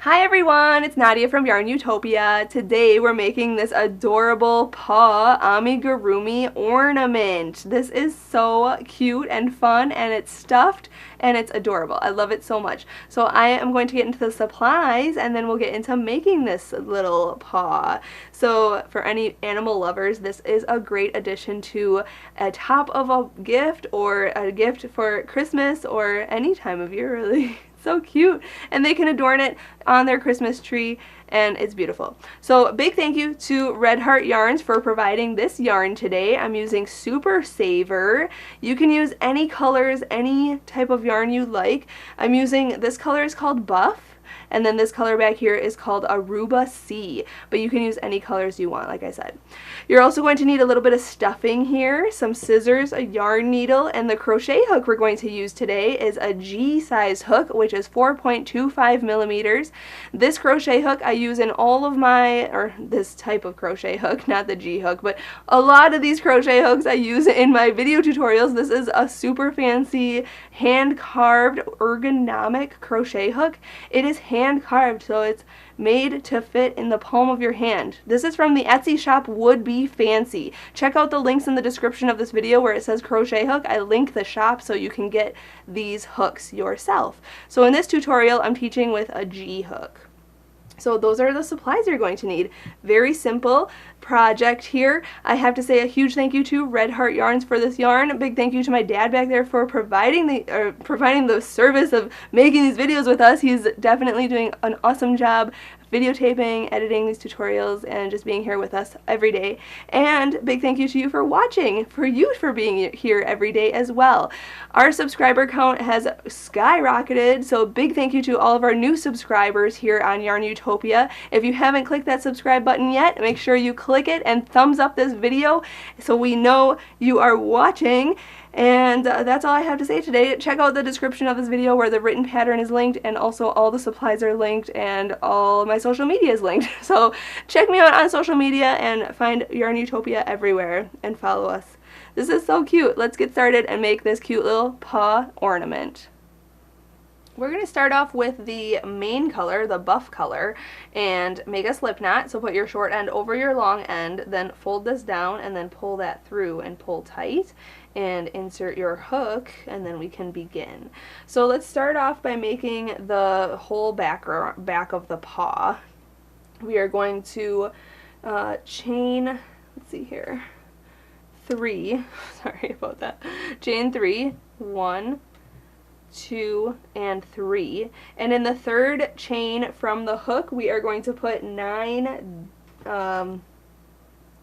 Hi everyone, it's Nadia from YARNutopia. Today we're making this adorable paw amigurumi ornament. This is so cute and fun, and it's stuffed and it's adorable. I love it so much. So I am going to get into the supplies and then we'll get into making this little paw. So for any animal lovers, this is a great addition to a top of a gift or a gift for Christmas or any time of year really. So cute, and they can adorn it on their Christmas tree, and it's beautiful. So big thank you to Red Heart Yarns for providing this yarn today. I'm using Super Saver. You can use any colors, any type of yarn you like. I'm using, this color is called Buff, and then this color back here is called Aruba Sea, but you can use any colors you want, like I said. You're also going to need a little bit of stuffing here, some scissors, a yarn needle, and the crochet hook we're going to use today is a G size hook, which is 4.25 millimeters. This crochet hook I use in all of my, or this type of crochet hook, not the G hook, but a lot of these crochet hooks I use in my video tutorials. This is a super fancy hand-carved ergonomic crochet hook. It is hand-carved, so it's made to fit in the palm of your hand. This is from the Etsy shop Would Be Fancy. Check out the links in the description of this video where it says crochet hook. I link the shop so you can get these hooks yourself. So in this tutorial I'm teaching with a G hook. So those are the supplies you're going to need. Very simple project here. I have to say a huge thank you to Red Heart Yarns for this yarn. A big thank you to my dad back there for providing the service of making these videos with us. He's definitely doing an awesome job videotaping, editing these tutorials, and just being here with us every day. And big thank you to you for watching, for you for being here every day as well. Our subscriber count has skyrocketed, so big thank you to all of our new subscribers here on YARNutopia. If you haven't clicked that subscribe button yet, make sure you click it and thumbs up this video so we know you are watching. And that's all I have to say today. Check out the description of this video where the written pattern is linked, and also all the supplies are linked, and all my social media is linked. So check me out on social media and find YARNutopia everywhere and follow us. This is so cute. Let's get started and make this cute little paw ornament. We're going to start off with the main color, the buff color, and make a slip knot. So put your short end over your long end, then fold this down and then pull that through and pull tight and insert your hook, and then we can begin. So let's start off by making the whole back of the paw. We are going to chain, let's see here, 3, sorry about that, chain 3, 1, 2, and 3, and in the third chain from the hook we are going to put 9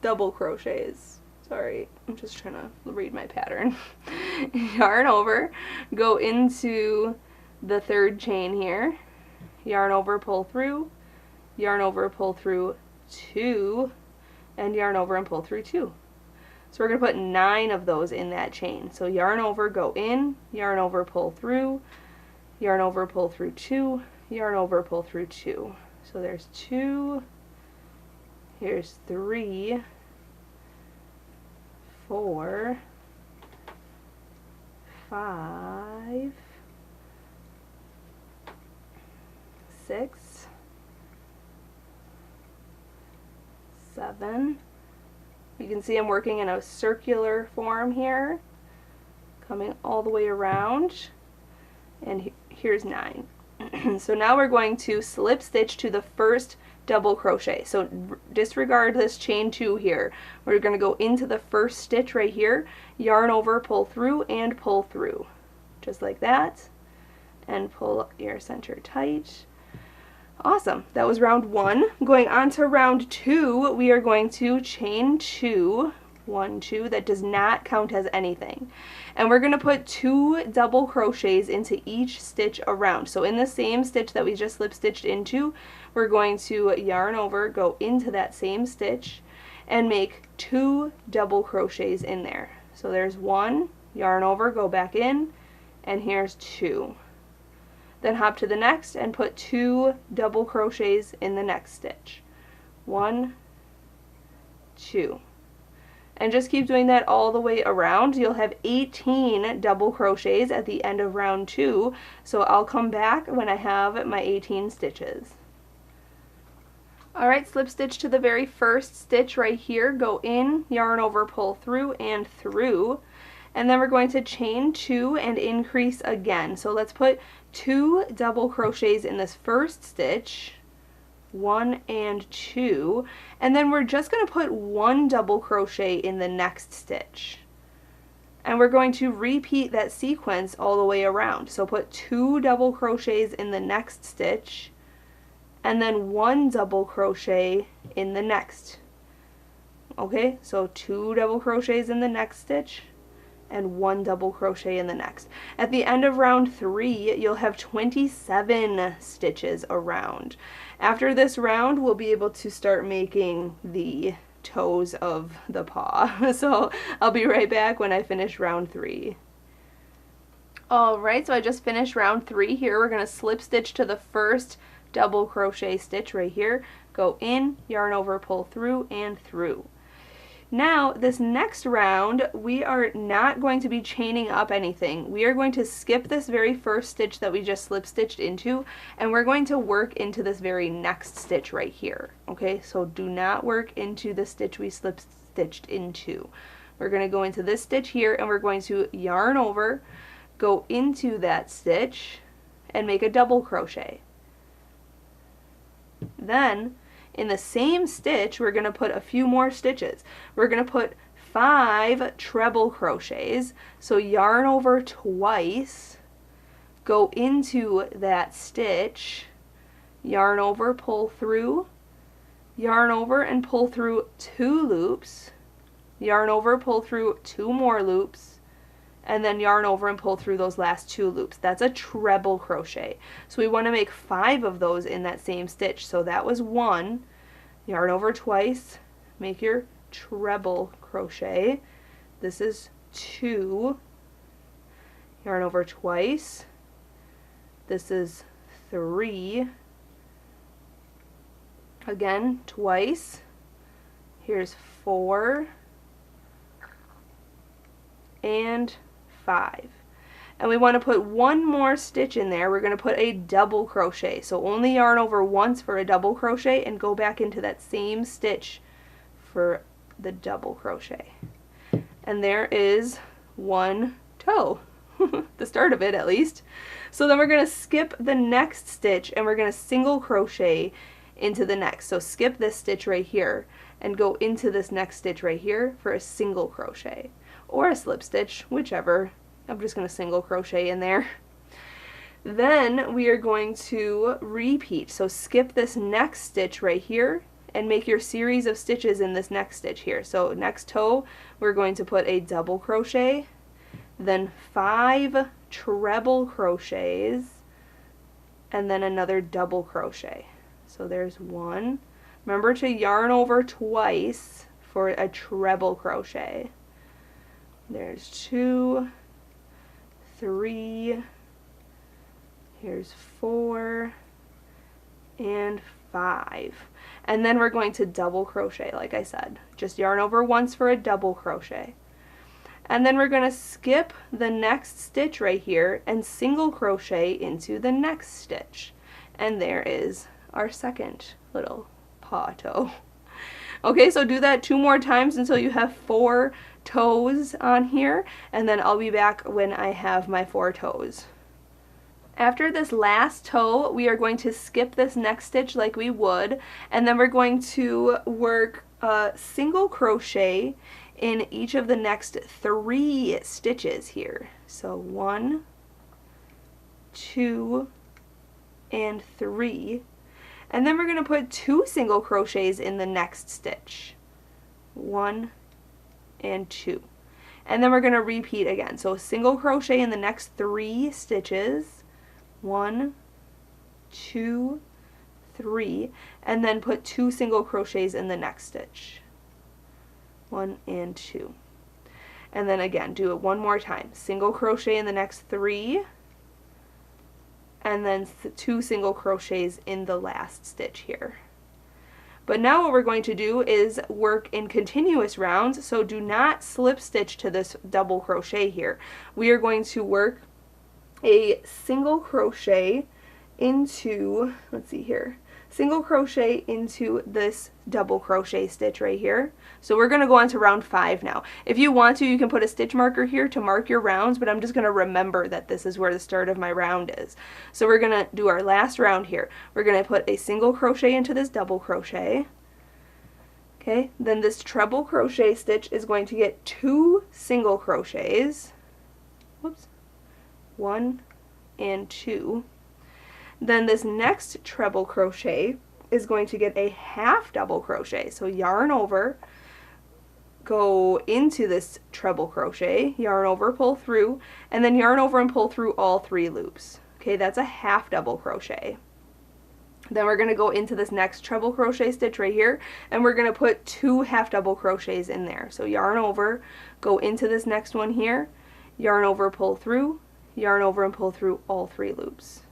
double crochets. Sorry, I'm just trying to read my pattern. Yarn over, go into the third chain here, yarn over, pull through, yarn over, pull through 2, and yarn over and pull through 2. So we're going to put 9 of those in that chain. So yarn over, go in, yarn over, pull through, yarn over, pull through 2, yarn over, pull through 2. So there's 2, here's 3, 4, 5, 6, 7. You can see I'm working in a circular form here, coming all the way around, and here's 9. So now we're going to slip stitch to the first double crochet. So disregard this chain 2 here. We're going to go into the first stitch right here, yarn over, pull through, and pull through. Just like that. And pull your center tight. Awesome. That was round 1. Going on to round 2, we are going to chain 2, 1, 2, that does not count as anything. And we're going to put 2 double crochets into each stitch around. So in the same stitch that we just slip stitched into, we're going to yarn over, go into that same stitch, and make 2 double crochets in there. So there's 1, yarn over, go back in, and here's 2. Then hop to the next and put 2 double crochets in the next stitch. 1, 2. And just keep doing that all the way around. You'll have 18 double crochets at the end of round 2. So I'll come back when I have my 18 stitches. Alright, slip stitch to the very first stitch right here, go in, yarn over, pull through, and through. And then we're going to chain 2 and increase again. So let's put 2 double crochets in this first stitch, 1 and 2, and then we're just going to put 1 double crochet in the next stitch. And we're going to repeat that sequence all the way around. So put 2 double crochets in the next stitch, and then 1 double crochet in the next. Okay, so 2 double crochets in the next stitch, and 1 double crochet in the next. At the end of round 3, you'll have 27 stitches around. After this round, we'll be able to start making the toes of the paw. So I'll be right back when I finish round 3. Alright, so I just finished round 3 here. We're going to slip stitch to the first double crochet stitch right here. Go in, yarn over, pull through, and through. Now, this next round, we are not going to be chaining up anything. We are going to skip this very first stitch that we just slip stitched into, and we're going to work into this very next stitch right here. Okay, so do not work into the stitch we slip stitched into. We're going to go into this stitch here, and we're going to yarn over, go into that stitch, and make a double crochet. Then, in the same stitch, we're going to put a few more stitches. We're going to put 5 treble crochets. So yarn over twice, go into that stitch, yarn over, pull through, yarn over and pull through 2 loops, yarn over, pull through 2 more loops, and then yarn over and pull through those last 2 loops. That's a treble crochet. So we want to make 5 of those in that same stitch. So that was 1, yarn over twice, make your treble crochet. This is 2, yarn over twice. This is 3, again twice. Here's 4 and 5. And we want to put 1 more stitch in there. We're going to put a double crochet. So only yarn over once for a double crochet and go back into that same stitch for the double crochet. And there is 1 toe, the start of it at least. So then we're going to skip the next stitch and we're going to single crochet into the next. So skip this stitch right here and go into this next stitch right here for a single crochet or a slip stitch, whichever. I'm just going to single crochet in there. Then we are going to repeat. So skip this next stitch right here and make your series of stitches in this next stitch here. So next toe, we're going to put a double crochet, then 5 treble crochets, and then another double crochet. So there's 1. Remember to yarn over twice for a treble crochet. There's 2, 3, here's 4, and 5. And then we're going to double crochet, like I said. Just yarn over once for a double crochet. And then we're going to skip the next stitch right here and single crochet into the next stitch. And there is our second little paw toe. Okay, so do that 2 more times until you have 4 toes on here, and then I'll be back when I have my 4 toes. After this last toe, we are going to skip this next stitch like we would, and then we're going to work a single crochet in each of the next 3 stitches here. So 1, 2, and 3. And then we're going to put 2 single crochets in the next stitch. 1 and 2. And then we're going to repeat again. So single crochet in the next 3 stitches. 1, 2, 3. And then put 2 single crochets in the next stitch. 1 and 2. And then again, do it one more time. Single crochet in the next 3. And then 2 single crochets in the last stitch here. But now what we're going to do is work in continuous rounds, so do not slip stitch to this double crochet here. We are going to work a single crochet into, let's see here, single crochet into this double crochet stitch right here. So we're going to go on to round 5 now. If you want to, you can put a stitch marker here to mark your rounds, but I'm just going to remember that this is where the start of my round is. So we're going to do our last round here. We're going to put a single crochet into this double crochet. Okay, then this treble crochet stitch is going to get 2 single crochets. Whoops. 1 and 2. Then this next treble crochet is going to get a half double crochet. So yarn over, go into this treble crochet, yarn over, pull through, and then yarn over and pull through all 3 loops. Okay, that's a half double crochet. Then we're going to go into this next treble crochet stitch right here, and we're going to put 2 half double crochets in there. So yarn over, go into this next one here, yarn over, pull through, yarn over and pull through all 3 loops.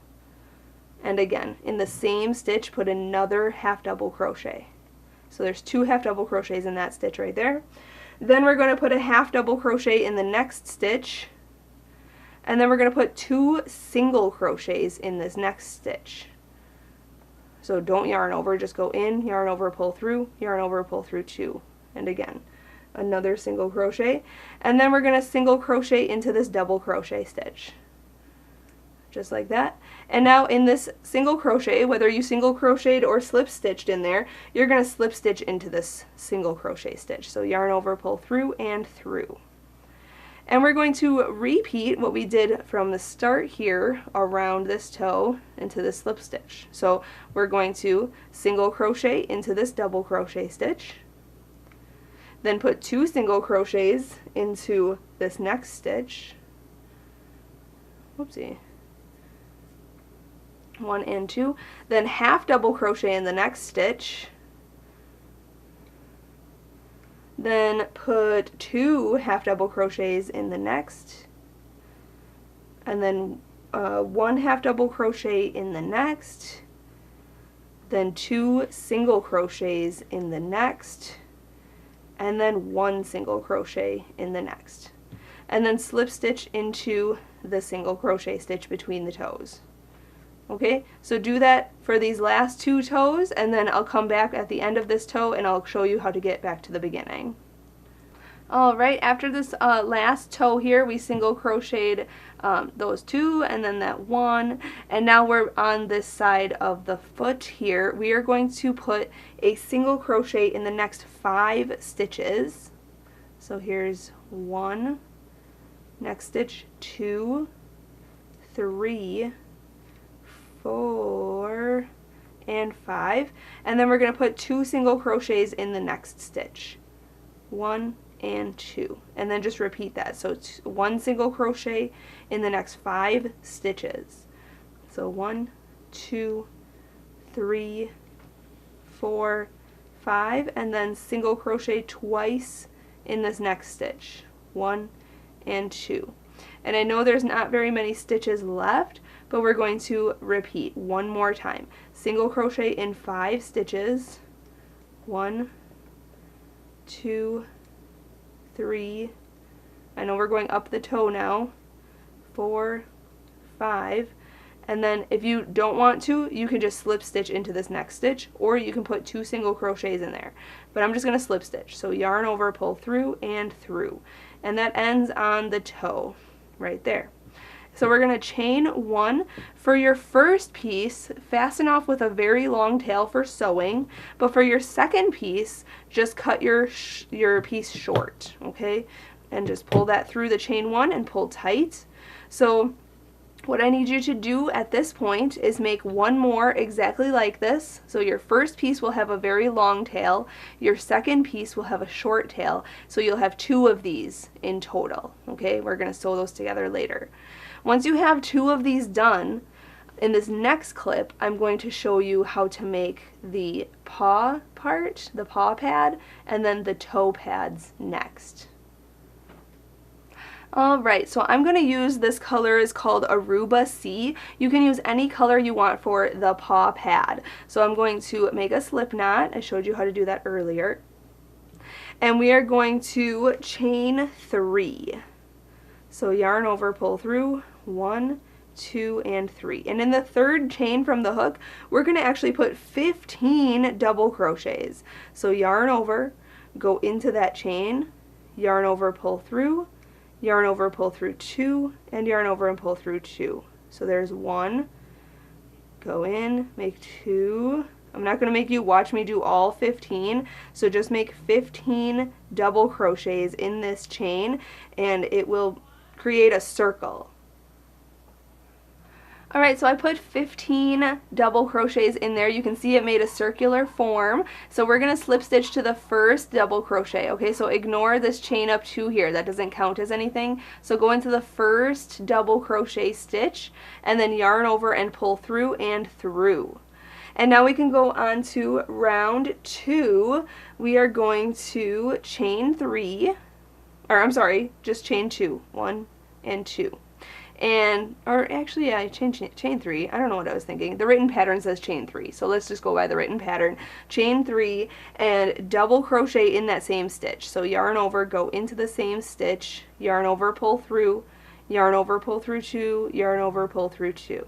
And again, in the same stitch, put another half double crochet. So there's 2 half double crochets in that stitch right there. Then we're going to put a half double crochet in the next stitch, and then we're going to put 2 single crochets in this next stitch. So don't yarn over, just go in, yarn over, pull through, yarn over, pull through 2. And again, another single crochet. And then we're going to single crochet into this double crochet stitch. Just like that. And now in this single crochet, whether you single crocheted or slip stitched in there, you're going to slip stitch into this single crochet stitch. So yarn over, pull through, and through. And we're going to repeat what we did from the start here around this toe into this slip stitch. So we're going to single crochet into this double crochet stitch, then put 2 single crochets into this next stitch. Whoopsie. 1 and 2, then half double crochet in the next stitch, then put 2 half double crochets in the next, and then 1 half double crochet in the next, then 2 single crochets in the next, and then 1 single crochet in the next, and then slip stitch into the single crochet stitch between the toes. Okay, so do that for these last 2 toes, and then I'll come back at the end of this toe and I'll show you how to get back to the beginning. Alright, after this last toe here, we single crocheted those 2 and then that 1, and now we're on this side of the foot here. We are going to put a single crochet in the next 5 stitches. So here's 1, next stitch 2, 3, 4, and 5, and then we're going to put 2 single crochets in the next stitch, 1 and 2, and then just repeat that. So 1 single crochet in the next 5 stitches. So 1, 2, 3, 4, 5, and then single crochet twice in this next stitch, 1 and 2. And I know there's not very many stitches left, but we're going to repeat one more time. Single crochet in 5 stitches, 1, 2, 3, I know we're going up the toe now, 4, 5, and then if you don't want to, you can just slip stitch into this next stitch, or you can put 2 single crochets in there. But I'm just going to slip stitch. So yarn over, pull through, and through. And that ends on the toe right there. So we're going to chain 1. For your first piece, fasten off with a very long tail for sewing, but for your second piece, just cut your piece short, okay? And just pull that through the chain 1 and pull tight. So what I need you to do at this point is make 1 more exactly like this. So your first piece will have a very long tail, your second piece will have a short tail, so you'll have 2 of these in total, okay? We're going to sew those together later. Once you have 2 of these done, in this next clip, I'm going to show you how to make the paw part, the paw pad, and then the toe pads next. Alright, so I'm going to use this color, is called Aruba C. You can use any color you want for the paw pad. So I'm going to make a slip knot. I showed you how to do that earlier. And we are going to chain 3. So yarn over, pull through, 1, 2, and 3. And in the third chain from the hook, we're going to actually put 15 double crochets. So yarn over, go into that chain, yarn over, pull through, yarn over, pull through 2, and yarn over and pull through 2. So there's 1, go in, make 2. I'm not going to make you watch me do all 15, so just make 15 double crochets in this chain, and it will create a circle. Alright, so I put 15 double crochets in there. You can see it made a circular form. So we're going to slip stitch to the first double crochet. Okay, so ignore this chain up 2 here. That doesn't count as anything. So go into the first double crochet stitch and then yarn over and pull through and through. And now we can go on to round 2. We are going to chain 3, or I'm sorry, just chain 2. 1 and 2. And, or actually, yeah, chain 3. I don't know what I was thinking. The written pattern says chain 3, so let's just go by the written pattern. Chain 3 and double crochet in that same stitch. So yarn over, go into the same stitch, yarn over, pull through, yarn over, pull through 2, yarn over, pull through 2.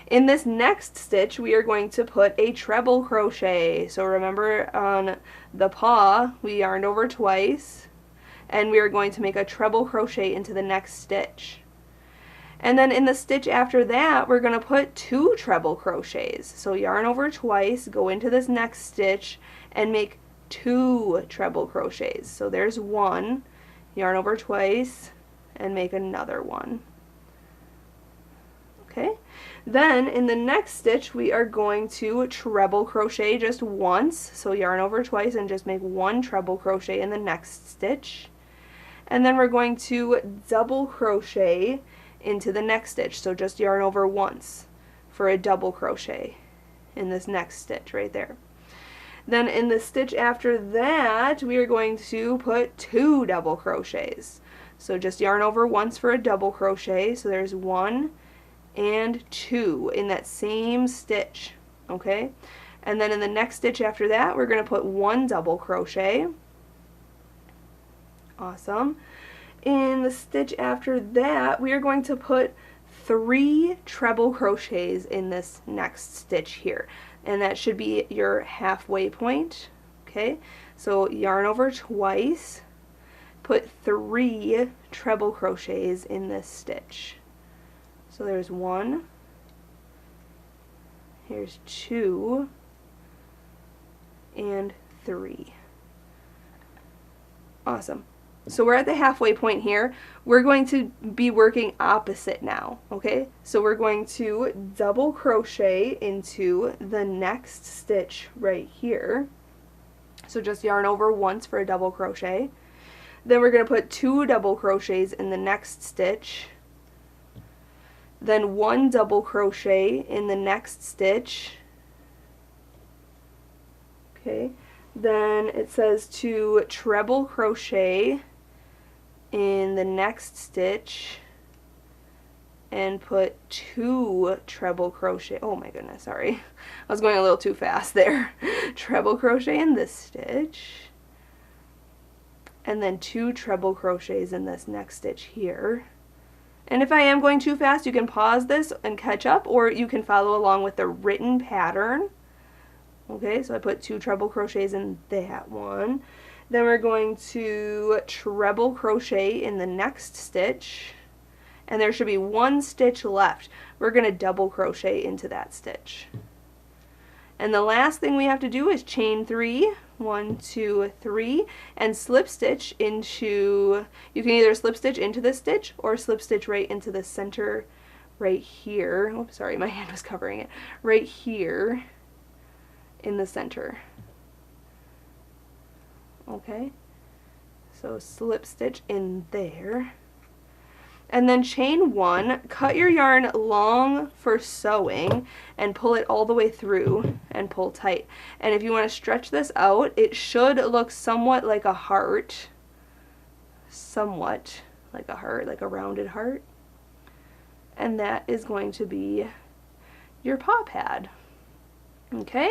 In this next stitch, we are going to put a treble crochet. So remember on the paw, we yarned over twice, and we are going to make a treble crochet into the next stitch. And then in the stitch after that, we're going to put 2 treble crochets. So yarn over twice, go into this next stitch, and make 2 treble crochets. So there's 1, yarn over twice, and make another 1. Okay, then in the next stitch, we are going to treble crochet just once. So yarn over twice and just make 1 treble crochet in the next stitch. And then we're going to double crochet into the next stitch, so just yarn over once for a double crochet in this next stitch right there. Then in the stitch after that, we are going to put 2 double crochets. So just yarn over once for a double crochet, so there's 1 and 2 in that same stitch, okay? And then in the next stitch after that, we're going to put 1 double crochet. Awesome. In the stitch after that, we are going to put 3 treble crochets in this next stitch here, and that should be your halfway point. Okay, so yarn over twice, put 3 treble crochets in this stitch. So there's 1, here's 2, and 3. Awesome. So we're at the halfway point here. We're going to be working opposite now, okay? So we're going to double crochet into the next stitch right here. So just yarn over once for a double crochet. Then we're going to put 2 double crochets in the next stitch. Then 1 double crochet in the next stitch. Okay. Then it says to treble crochet in the next stitch and put 2 treble crochet. Oh my goodness, sorry. I was going a little too fast there. Treble crochet in this stitch. And then 2 treble crochets in this next stitch here. And if I am going too fast, you can pause this and catch up, or you can follow along with the written pattern. Okay, so I put 2 treble crochets in that one. Then we're going to treble crochet in the next stitch, and there should be 1 stitch left. We're going to double crochet into that stitch. And the last thing we have to do is chain 3, 1, 2, 3, and slip stitch into, you can either slip stitch into this stitch or slip stitch right into the center right here. Oops, sorry, my hand was covering it. Right here in the center. Okay, so slip stitch in there, and then chain 1, cut your yarn long for sewing and pull it all the way through and pull tight. And if you want to stretch this out, it should look somewhat like a heart, like a rounded heart, and that is going to be your paw pad. Okay,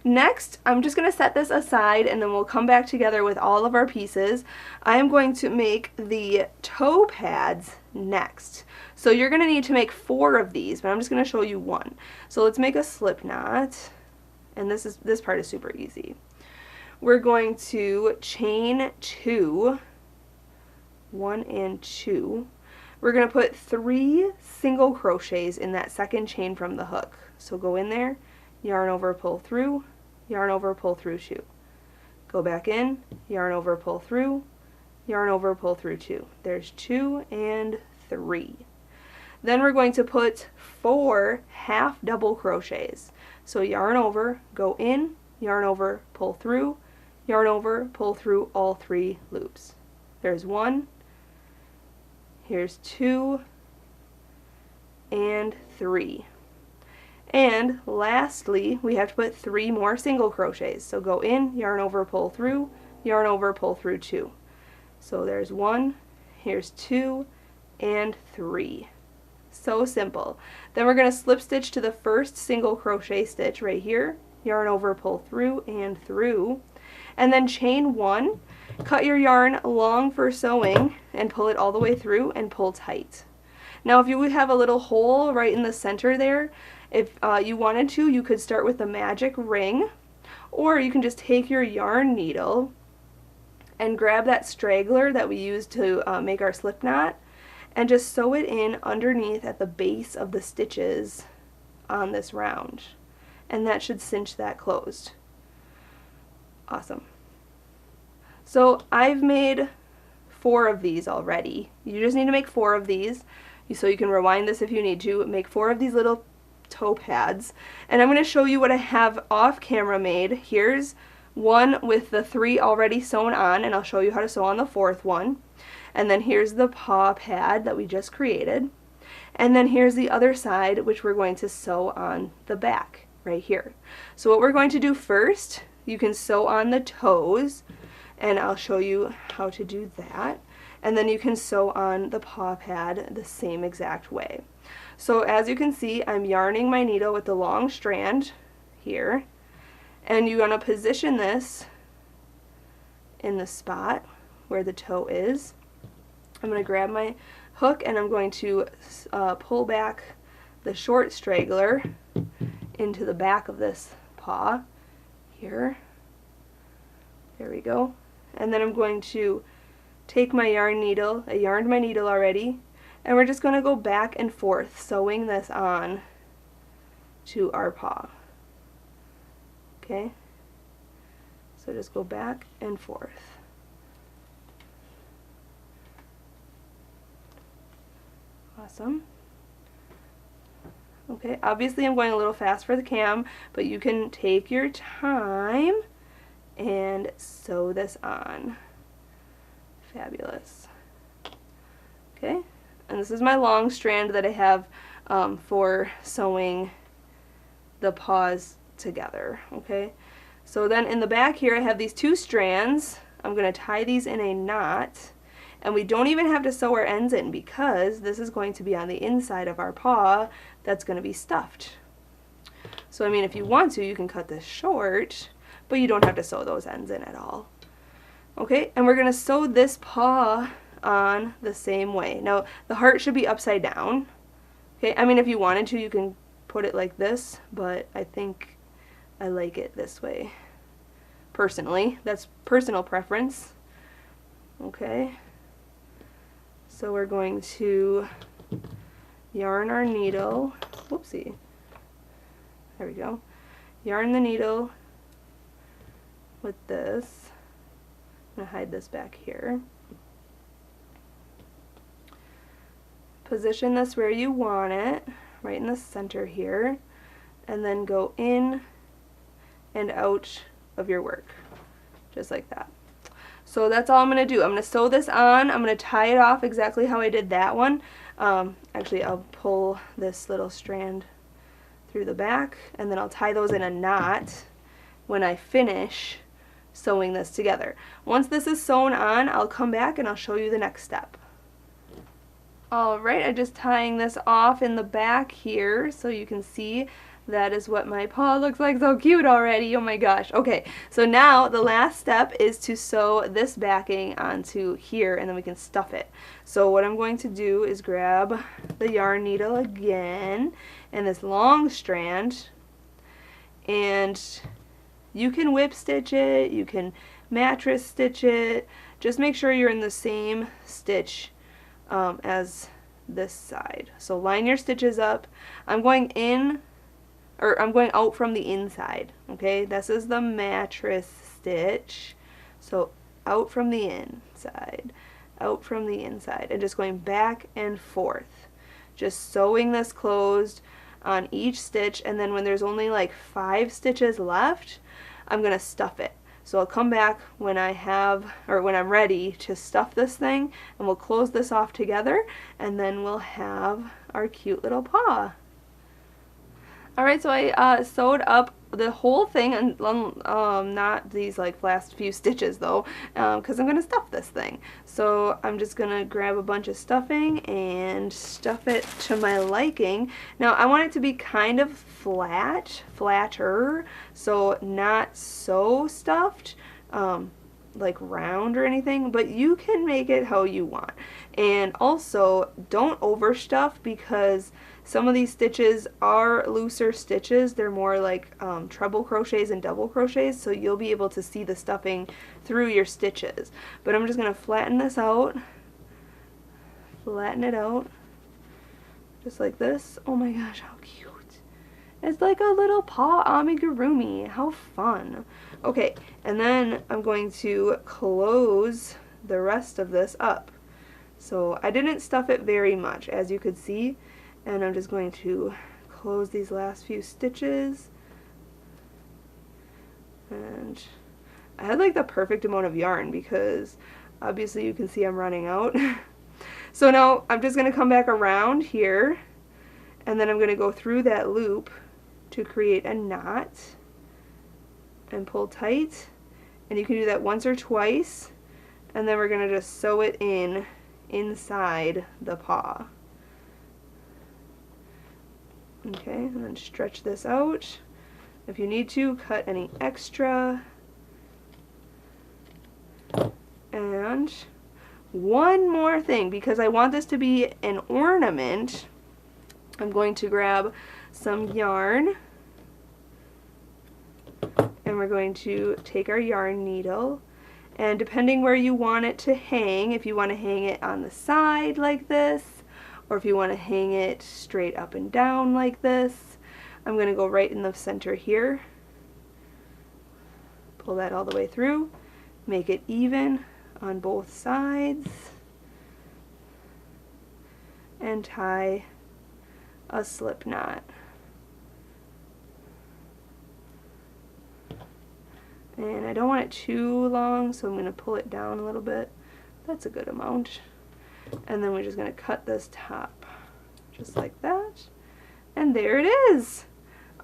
next I'm just going to set this aside and then we'll come back together with all of our pieces. I am going to make the toe pads next. So you're going to need to make 4 of these, but I'm just going to show you one. So let's make a slip knot, and this part is super easy. We're going to chain 2, 1 and 2. We're going to put 3 single crochets in that second chain from the hook. So go in there, yarn over, pull through, yarn over, pull through 2. Go back in, yarn over, pull through, yarn over, pull through 2. There's 2 and 3. Then we're going to put 4 half double crochets. So yarn over, go in, yarn over, pull through, yarn over, pull through all 3 loops. There's 1, here's 2, and 3. And lastly, we have to put 3 more single crochets. So go in, yarn over, pull through, yarn over, pull through 2. So there's 1, here's 2, and 3. So simple. Then we're going to slip stitch to the first single crochet stitch right here, yarn over, pull through and through, and then chain 1, cut your yarn long for sewing and pull it all the way through and pull tight. Now if you would have a little hole right in the center there, if you wanted to, you could start with a magic ring, or you can just take your yarn needle and grab that straggler that we used to make our slip knot and just sew it in underneath at the base of the stitches on this round, and that should cinch that closed. Awesome. So I've made 4 of these already. You just need to make 4 of these, so you can rewind this if you need to. Make 4 of these little toe pads, and I'm going to show you what I have off camera made. Here's one with the 3 already sewn on, and I'll show you how to sew on the 4th one. And then here's the paw pad that we just created. And then here's the other side, which we're going to sew on the back right here. So what we're going to do first, you can sew on the toes, and I'll show you how to do that. And then you can sew on the paw pad the same exact way. So as you can see, I'm yarning my needle with the long strand here, and you're going to position this in the spot where the toe is. I'm going to grab my hook and I'm going to pull back the short straggler into the back of this paw here. There we go. And then I'm going to take my yarn needle, I yarned my needle already, and we're just going to go back and forth sewing this on to our paw. Okay? So just go back and forth. Awesome. Okay, obviously I'm going a little fast for the cam, but you can take your time and sew this on. Fabulous. Okay, and this is my long strand that I have for sewing the paws together. Okay, so then in the back here I have these 2 strands. I'm going to tie these in a knot, and we don't even have to sew our ends in because this is going to be on the inside of our paw that's going to be stuffed. So I mean, if you want to, you can cut this short, but you don't have to sew those ends in at all. Okay, and we're going to sew this paw on the same way. Now the heart should be upside down. Okay, I mean, if you wanted to, you can put it like this, but I think I like it this way personally. That's personal preference. Okay, so we're going to yarn our needle. Whoopsie. There we go. Yarn the needle with this. I'm going to hide this back here. Position this where you want it, right in the center here, and then go in and out of your work, just like that. So that's all I'm going to do. I'm going to sew this on. I'm going to tie it off exactly how I did that one. Actually, I'll pull this little strand through the back, and then I'll tie those in a knot when I finish sewing this together. Once this is sewn on, I'll come back and I'll show you the next step. Alright, I'm just tying this off in the back here so you can see that is what my paw looks like. So cute already. Oh my gosh. Okay, so now the last step is to sew this backing onto here, and then we can stuff it. So what I'm going to do is grab the yarn needle again and this long strand, and you can whip stitch it, you can mattress stitch it. Just make sure you're in the same stitch as this side. So line your stitches up. I'm going in, or I'm going out from the inside, okay? This is the mattress stitch. So out from the inside, out from the inside, and just going back and forth. Just sewing this closed on each stitch, and then when there's only like 5 stitches left, I'm gonna stuff it. So I'll come back when I have, or when I'm ready to stuff this thing, and we'll close this off together, and then we'll have our cute little paw. Alright, so I sewed up the whole thing, and not these like last few stitches though, because I'm going to stuff this thing. So I'm just going to grab a bunch of stuffing and stuff it to my liking. Now I want it to be kind of flatter, so not so stuffed, like round or anything, but you can make it how you want. And also don't overstuff, because some of these stitches are looser stitches. They're more like treble crochets and double crochets, so you'll be able to see the stuffing through your stitches. But I'm just going to flatten this out, flatten it out, just like this. Oh my gosh, how cute. It's like a little paw amigurumi. How fun. Okay, and then I'm going to close the rest of this up. So I didn't stuff it very much, as you could see, and I'm just going to close these last few stitches. And I had like the perfect amount of yarn, because obviously you can see I'm running out. So now I'm just going to come back around here, and then I'm going to go through that loop to create a knot and pull tight, and you can do that once or twice, and then we're going to just sew it in inside the paw. Okay, and then stretch this out. If you need to, cut any extra. And one more thing, because I want this to be an ornament, I'm going to grab some yarn, and we're going to take our yarn needle, and depending where you want it to hang, if you want to hang it on the side like this, or if you want to hang it straight up and down like this, I'm going to go right in the center here, pull that all the way through, make it even on both sides, and tie a slip knot. And I don't want it too long, so I'm going to pull it down a little bit. That's a good amount. And then we're just going to cut this top just like that. And there it is!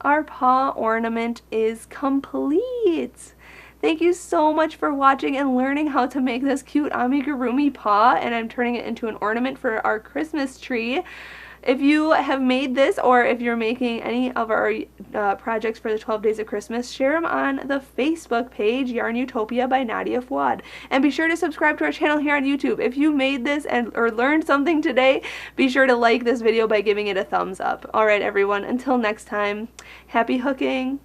Our paw ornament is complete! Thank you so much for watching and learning how to make this cute amigurumi paw, and I'm turning it into an ornament for our Christmas tree. If you have made this, or if you're making any of our projects for the 12 Days of Christmas, share them on the Facebook page, YARNutopia by Nadia Fuad. And be sure to subscribe to our channel here on YouTube. If you made this or learned something today, be sure to like this video by giving it a thumbs up. Alright everyone, until next time, happy hooking!